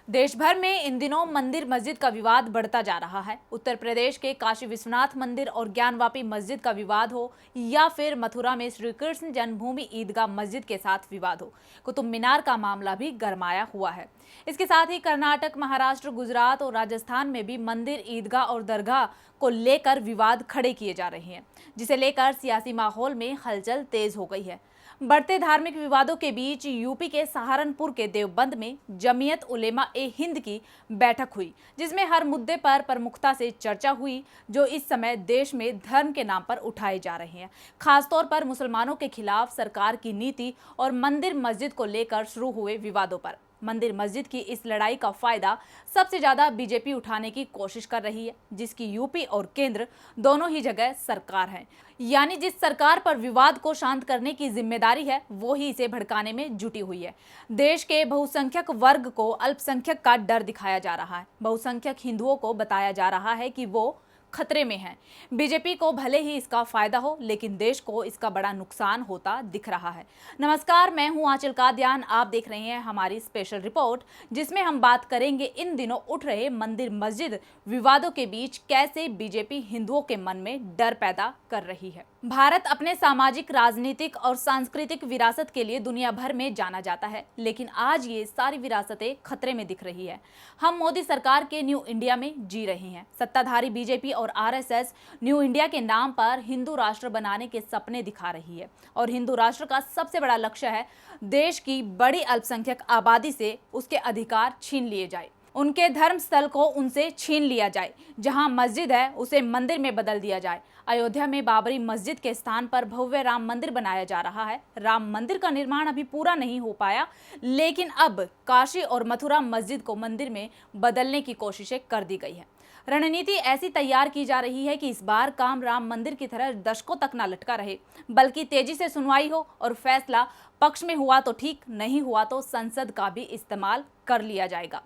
देश भर में इन दिनों मंदिर मस्जिद का विवाद बढ़ता जा रहा है। उत्तर प्रदेश के काशी विश्वनाथ मंदिर और ज्ञानवापी मस्जिद का विवाद हो या फिर मथुरा में श्री कृष्ण जन्मभूमि ईदगाह मस्जिद के साथ विवाद हो, कुतुब मीनार का मामला भी गरमाया हुआ है। इसके साथ ही कर्नाटक, महाराष्ट्र, गुजरात और राजस्थान में भी मंदिर, ईदगाह और दरगाह को लेकर विवाद खड़े किए जा रहे हैं, जिसे लेकर सियासी माहौल में हलचल तेज हो गई है। बढ़ते धार्मिक विवादों के बीच यूपी के सहारनपुर के देवबंद में जमीयत उलेमा ए हिंद की बैठक हुई, जिसमें हर मुद्दे पर प्रमुखता से चर्चा हुई जो इस समय देश में धर्म के नाम पर उठाए जा रहे हैं। खासतौर पर मुसलमानों के खिलाफ सरकार की नीति और मंदिर मस्जिद को लेकर शुरू हुए विवादों पर। मंदिर मस्जिद की इस लड़ाई का फायदा सबसे ज्यादा बीजेपी उठाने की कोशिश कर रही है, जिसकी यूपी और केंद्र दोनों ही जगह सरकार है। यानी जिस सरकार पर विवाद को शांत करने की जिम्मेदारी है, वो ही इसे भड़काने में जुटी हुई है। देश के बहुसंख्यक वर्ग को अल्पसंख्यक का डर दिखाया जा रहा है। बहुसंख्यक हिंदुओं को बताया जा रहा है कि वो खतरे में हैं। बीजेपी को भले ही इसका फायदा हो, लेकिन देश को इसका बड़ा नुकसान होता दिख रहा है। नमस्कार, मैं हूं आंचल कादियान। आप देख रहे हैं हमारी स्पेशल रिपोर्ट, जिसमें हम बात करेंगे इन दिनों उठ रहे मंदिर मस्जिद विवादों के बीच कैसे बीजेपी हिंदुओं के मन में डर पैदा कर रही है। भारत अपने सामाजिक, राजनीतिक और सांस्कृतिक विरासत के लिए दुनिया भर में जाना जाता है, लेकिन आज ये सारी विरासतें खतरे में दिख रही है। हम मोदी सरकार के न्यू इंडिया में जी रहे हैं। सत्ताधारी बीजेपी और आरएसएस न्यू इंडिया के नाम पर हिंदू राष्ट्र बनाने के सपने दिखा रही है, और हिंदू राष्ट्र का सबसे बड़ा लक्ष्य है देश की बड़ी अल्पसंख्यक आबादी से उसके अधिकार छीन लिए जाए, उनके धर्म स्थल को उनसे छीन लिया जाए। जहां मस्जिद है उसे मंदिर में बदल दिया जाए। अयोध्या में बाबरी मस्जिद के स्थान पर भव्य राम मंदिर बनाया जा रहा है। राम मंदिर का निर्माण अभी पूरा नहीं हो पाया, लेकिन अब काशी और मथुरा मस्जिद को मंदिर में बदलने की कोशिशें कर दी गई है। रणनीति ऐसी तैयार की जा रही है कि इस बार काम राम मंदिर की तरह दशकों तक न लटका रहे, बल्कि तेजी से सुनवाई हो और फैसला पक्ष में हुआ तो ठीक, नहीं हुआ तो संसद का भी इस्तेमाल कर लिया जाएगा।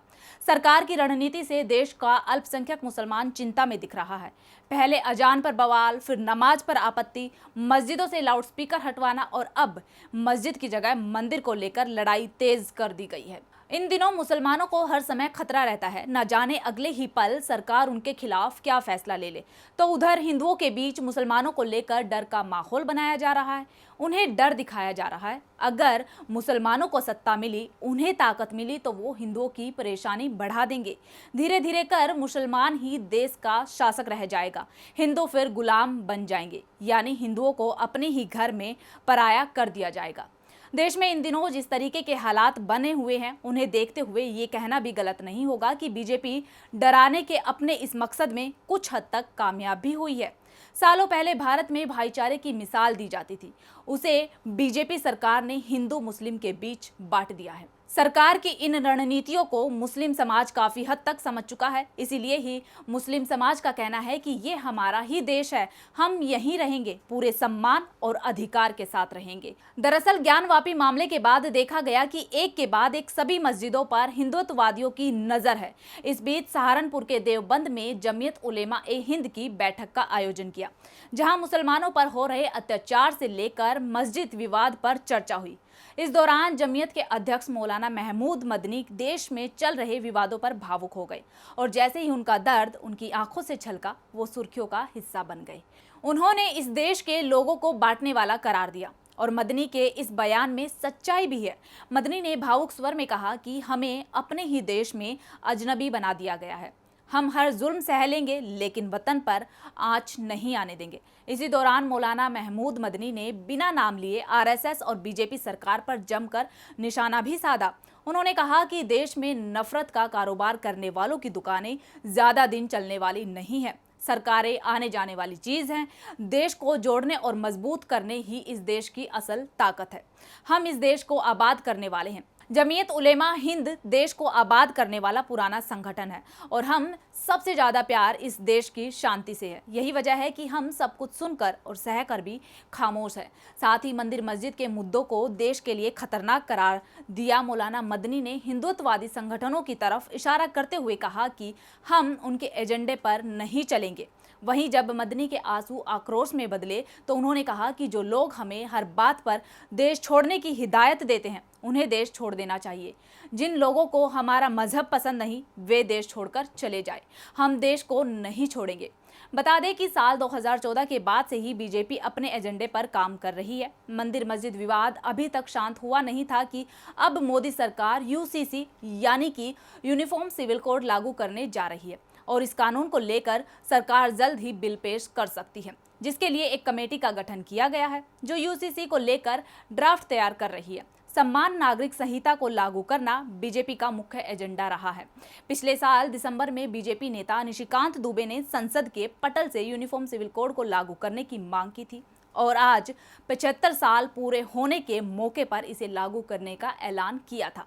सरकार की रणनीति से देश का अल्पसंख्यक मुसलमान चिंता में दिख रहा है। पहले अजान पर बवाल, फिर नमाज पर आपत्ति, मस्जिदों से लाउडस्पीकर हटवाना और अब मस्जिद की जगह मंदिर को लेकर लड़ाई तेज कर दी गई है। इन दिनों मुसलमानों को हर समय खतरा रहता है, न जाने अगले ही पल सरकार उनके खिलाफ क्या फैसला ले ले। तो उधर हिंदुओं के बीच मुसलमानों को लेकर डर का माहौल बनाया जा रहा है। उन्हें डर दिखाया जा रहा है, अगर मुसलमानों को सत्ता मिली, उन्हें ताकत मिली, तो वो हिंदुओं की परेशानी बढ़ा देंगे। धीरे धीरे कर मुसलमान ही देश का शासक रह जाएगा, हिंदू फिर गुलाम बन जाएंगे, यानी हिंदुओं को अपने ही घर में पराया कर दिया जाएगा। देश में इन दिनों जिस तरीके के हालात बने हुए हैं, उन्हें देखते हुए ये कहना भी गलत नहीं होगा कि बीजेपी डराने के अपने इस मकसद में कुछ हद तक कामयाब भी हुई है। सालों पहले भारत में भाईचारे की मिसाल दी जाती थी, उसे बीजेपी सरकार ने हिंदू मुस्लिम के बीच बांट दिया है। सरकार की इन रणनीतियों को मुस्लिम समाज काफी हद तक समझ चुका है। इसीलिए ही मुस्लिम समाज का कहना है कि ये हमारा ही देश है, हम यहीं रहेंगे, पूरे सम्मान और अधिकार के साथ रहेंगे। दरअसल ज्ञानवापी मामले के बाद देखा गया कि एक के बाद एक सभी मस्जिदों पर हिंदुत्ववादियों की नजर है। इस बीच सहारनपुर के देवबंद में जमीयत उलेमा ए हिंद की बैठक का आयोजन किया, जहां मुसलमानों पर हो रहे अत्याचार से लेकर मस्जिद विवाद पर चर्चा हुई। इस दौरान जमीयत के अध्यक्ष मौलाना महमूद मदनी देश में चल रहे विवादों पर भावुक हो गए, और जैसे ही उनका दर्द उनकी आंखों से छलका, वो सुर्खियों का हिस्सा बन गए। उन्होंने इस देश के लोगों को बांटने वाला करार दिया, और मदनी के इस बयान में सच्चाई भी है। मदनी ने भावुक स्वर में कहा कि हमें अपने ही देश में अजनबी बना दिया गया है, हम हर जुल्म सह लेंगे, लेकिन वतन पर आंच नहीं आने देंगे। इसी दौरान मौलाना महमूद मदनी ने बिना नाम लिए आरएसएस और बीजेपी सरकार पर जमकर निशाना भी साधा। उन्होंने कहा कि देश में नफरत का कारोबार करने वालों की दुकानें ज्यादा दिन चलने वाली नहीं है, सरकारें आने जाने वाली चीज हैं। देश को जोड़ने और मजबूत करने ही इस देश की असल ताकत है। हम इस देश को आबाद करने वाले हैं। जमीयत उलेमा हिंद देश को आबाद करने वाला पुराना संगठन है, और हम सबसे ज्यादा प्यार इस देश की शांति से है। यही वजह है कि हम सब कुछ सुनकर और सहकर भी खामोश है। साथ ही मंदिर मस्जिद के मुद्दों को देश के लिए खतरनाक करार दिया। मौलाना मदनी ने हिंदुत्ववादी संगठनों की तरफ इशारा करते हुए कहा कि हम उनके एजेंडे पर नहीं चलेंगे। वहीं जब मदनी के आंसू आक्रोश में बदले तो उन्होंने कहा कि जो लोग हमें हर बात पर देश छोड़ने की हिदायत देते हैं उन्हें देश छोड़ देना चाहिए। जिन लोगों को हमारा मजहब पसंद नहीं वे देश छोड़कर चले जाए, हम देश को नहीं छोड़ेंगे। बता दें कि साल 2014 के बाद से ही बीजेपी अपने एजेंडे पर काम कर रही है। मंदिर मस्जिद विवाद अभी तक शांत हुआ नहीं था कि अब मोदी सरकार यूसीसी यानी कि यूनिफॉर्म सिविल कोड लागू करने जा रही है और इस कानून को लेकर सरकार जल्द ही बिल पेश कर सकती है, जिसके लिए एक कमेटी का गठन किया गया है जो यूसीसी को लेकर ड्राफ्ट तैयार कर रही है। सम्मान नागरिक संहिता को लागू करना बीजेपी का मुख्य एजेंडा रहा है। पिछले साल दिसंबर में बीजेपी नेता निशिकांत दुबे ने संसद के पटल से यूनिफॉर्म सिविल कोड को लागू करने की मांग की थी और आज 75 साल पूरे होने के मौके पर इसे लागू करने का ऐलान किया था।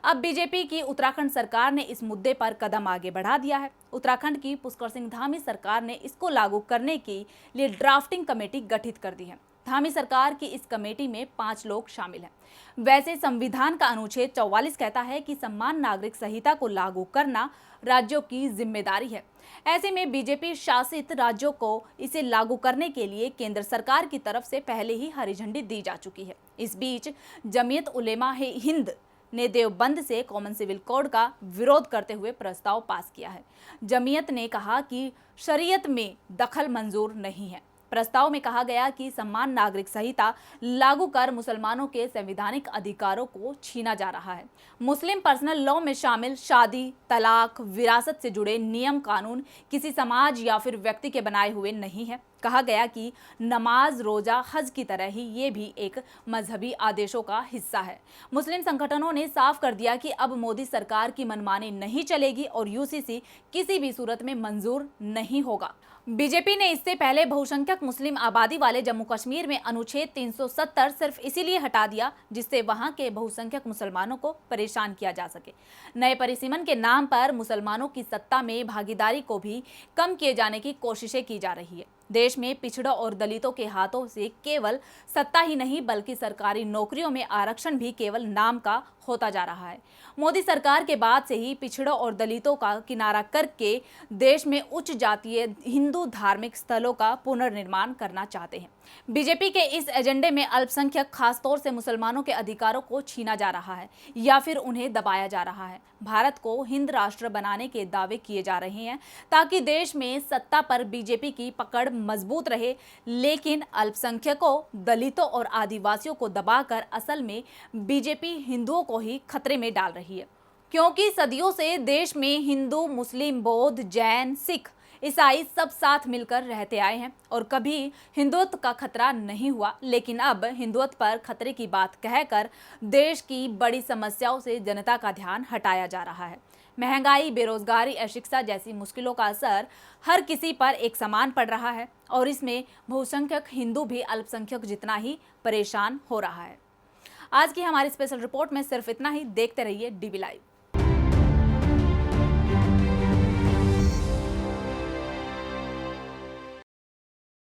अब बीजेपी की उत्तराखंड सरकार ने इस मुद्दे पर कदम आगे बढ़ा दिया है। उत्तराखंड की पुष्कर सिंह धामी सरकार ने इसको लागू करने के लिए ड्राफ्टिंग कमेटी गठित कर दी है। धामी सरकार की इस कमेटी में 5 लोग शामिल हैं। वैसे संविधान का अनुच्छेद 44 कहता है कि सम्मान नागरिक संहिता को लागू करना राज्यों की जिम्मेदारी है। ऐसे में बीजेपी शासित राज्यों को इसे लागू करने के लिए केंद्र सरकार की तरफ से पहले ही हरी झंडी दी जा चुकी है। इस बीच जमीयत उलेमा ए हिंद ने देवबंद से कॉमन सिविल कोड का विरोध करते हुए प्रस्ताव पास किया है। जमीयत ने कहा कि शरीयत में दखल मंजूर नहीं है। प्रस्ताव में कहा गया कि सम्मान नागरिक संहिता लागू कर मुसलमानों के संवैधानिक अधिकारों को छीना जा रहा है। मुस्लिम पर्सनल लॉ में शामिल शादी, तलाक, विरासत से जुड़े नियम कानून किसी समाज या फिर व्यक्ति के बनाए हुए नहीं है। कहा गया कि नमाज, रोजा, हज की तरह ही ये भी एक मजहबी आदेशों का हिस्सा है। मुस्लिम संगठनों ने साफ कर दिया कि अब मोदी सरकार की मनमानी नहीं चलेगी और यूसीसी किसी भी सूरत में मंजूर नहीं होगा। बीजेपी ने इससे पहले बहुसंख्यक मुस्लिम आबादी वाले जम्मू कश्मीर में अनुच्छेद 370 सिर्फ इसीलिए हटा दिया जिससे वहां के बहुसंख्यक मुसलमानों को परेशान किया जा सके। नए परिसीमन के नाम पर मुसलमानों की सत्ता में भागीदारी को भी कम किए जाने की कोशिशें की जा रही है। देश में पिछड़ों और दलितों के हाथों से केवल सत्ता ही नहीं बल्कि सरकारी नौकरियों में आरक्षण भी केवल नाम का होता जा रहा है। मोदी सरकार के बाद से ही पिछड़ों और दलितों का किनारा करके देश में उच्च जातीय हिंदू धार्मिक स्थलों का पुनर्निर्माण करना चाहते हैं। बीजेपी के इस एजेंडे में अल्पसंख्यक खासतौर से मुसलमानों के अधिकारों को छीना जा रहा है या फिर उन्हें दबाया जा रहा है। भारत को हिंद राष्ट्र बनाने के दावे किए जा रहे हैं ताकि देश में सत्ता पर बीजेपी की पकड़ मजबूत रहे, लेकिन अल्पसंख्यकों, दलितों और आदिवासियों को दबाकर असल में बीजेपी हिंदुओं को ही खतरे में डाल रही है, क्योंकि सदियों से देश में हिंदू, मुस्लिम, बौद्ध, जैन, सिख, ईसाई सब साथ मिलकर रहते आए हैं और कभी हिंदुत्व का खतरा नहीं हुआ। लेकिन अब हिंदुत्व पर खतरे की बात कहकर देश की बड़ी समस्याओं से जनता का ध्यान हटाया जा रहा है। महंगाई, बेरोजगारी, अशिक्षा जैसी मुश्किलों का असर हर किसी पर एक समान पड़ रहा है और इसमें बहुसंख्यक हिंदू भी अल्पसंख्यक जितना ही परेशान हो रहा है। आज की हमारी स्पेशल रिपोर्ट में सिर्फ इतना ही। देखते रहिए डीबी लाइव।